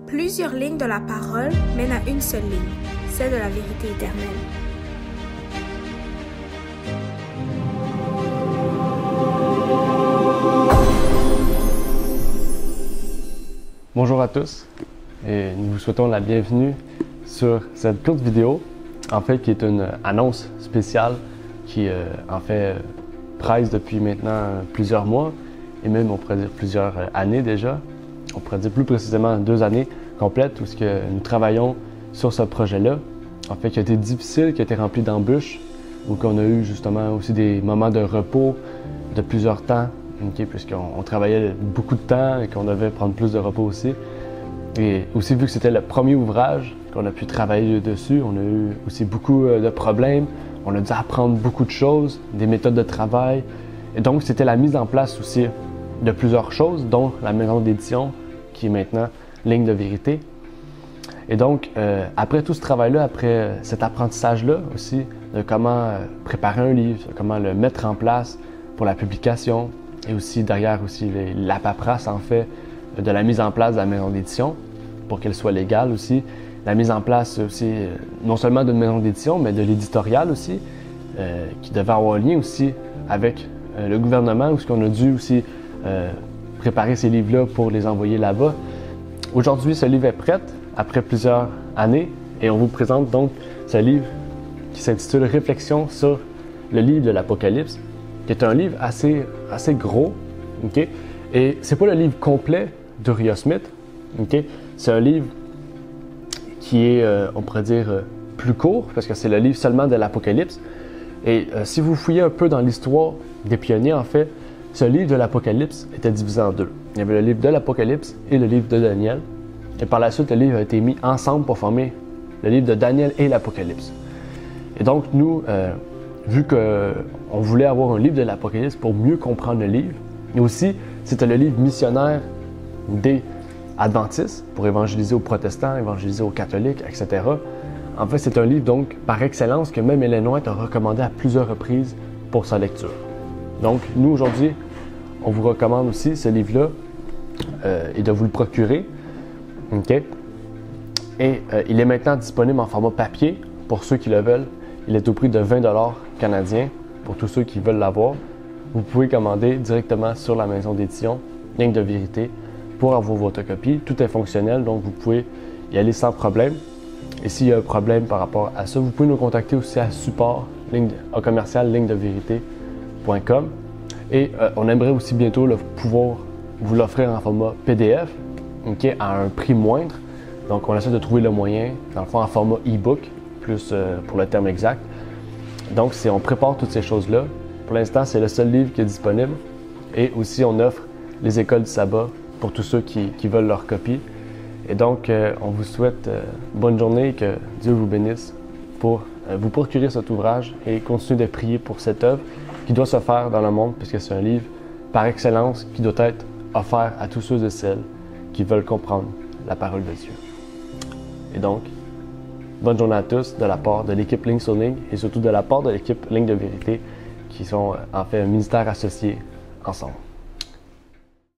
Plusieurs lignes de la parole mènent à une seule ligne, celle de la vérité éternelle. Bonjour à tous et nous vous souhaitons la bienvenue sur cette courte vidéo, en fait qui est une annonce spéciale qui en fait presse depuis maintenant plusieurs mois et même on pourrait dire plusieurs années déjà. On pourrait dire plus précisément 2 années complètes où nous travaillons sur ce projet-là, en fait qui a été difficile, qui a été rempli d'embûches, où on a eu justement aussi des moments de repos de plusieurs temps. Okay, puisqu'on travaillait beaucoup de temps et qu'on devait prendre plus de repos aussi. Et aussi, vu que c'était le premier ouvrage qu'on a pu travailler dessus, on a eu aussi beaucoup de problèmes. On a dû apprendre beaucoup de choses, des méthodes de travail. Et donc, c'était la mise en place aussi de plusieurs choses, dont la maison d'édition, qui est maintenant Ligne de vérité. Et donc, après tout ce travail-là, après cet apprentissage-là aussi, de comment préparer un livre, comment le mettre en place pour la publication, et aussi derrière aussi la paperasse en fait de la mise en place de la maison d'édition pour qu'elle soit légale aussi. La mise en place aussi non seulement d'une maison d'édition mais de l'éditorial aussi qui devait avoir un lien aussi avec le gouvernement où on a dû aussi préparer ces livres-là pour les envoyer là-bas. Aujourd'hui, ce livre est prêt après plusieurs années et on vous présente donc ce livre qui s'intitule Réflexions sur le livre de l'Apocalypse, qui est un livre assez gros, okay? Et c'est pas le livre complet d'Uriah Smith, okay? C'est un livre qui est, on pourrait dire, plus court, parce que c'est le livre seulement de l'Apocalypse. Et si vous fouillez un peu dans l'histoire des pionniers, en fait, ce livre de l'Apocalypse était divisé en 2. Il y avait le livre de l'Apocalypse et le livre de Daniel. Et par la suite, le livre a été mis ensemble pour former le livre de Daniel et l'Apocalypse. Et donc, nous, vu qu'on voulait avoir un livre de l'Apocalypse pour mieux comprendre le livre, mais aussi c'était le livre missionnaire des adventistes pour évangéliser aux protestants, évangéliser aux catholiques, etc. En fait, c'est un livre donc par excellence que même Ellen White a recommandé à plusieurs reprises pour sa lecture. Donc, nous aujourd'hui, on vous recommande aussi ce livre-là et de vous le procurer. Okay? Et il est maintenant disponible en format papier pour ceux qui le veulent. Il est au prix de 20 $ canadiens pour tous ceux qui veulent l'avoir. Vous pouvez commander directement sur la maison d'édition Ligne de vérité pour avoir votre copie. Tout est fonctionnel, donc vous pouvez y aller sans problème. Et s'il y a un problème par rapport à ça, vous pouvez nous contacter aussi à support @lignedevérité.com. Et on aimerait aussi bientôt pouvoir vous l'offrir en format PDF, okay, à un prix moindre. Donc on essaie de trouver le moyen, dans le fond en format e-book, plus pour le terme exact. Donc, on prépare toutes ces choses-là. Pour l'instant, c'est le seul livre qui est disponible. Et aussi, on offre les écoles du sabbat pour tous ceux qui veulent leur copie. Et donc, on vous souhaite bonne journée et que Dieu vous bénisse pour vous procurer cet ouvrage et continuer de prier pour cette œuvre qui doit se faire dans le monde puisque c'est un livre par excellence qui doit être offert à tous ceux et celles qui veulent comprendre la parole de Dieu. Et donc, bonne journée à tous de la part de l'équipe Ligne sur Ligne et surtout de la part de l'équipe Ligne de vérité qui sont en fait un ministère associé ensemble.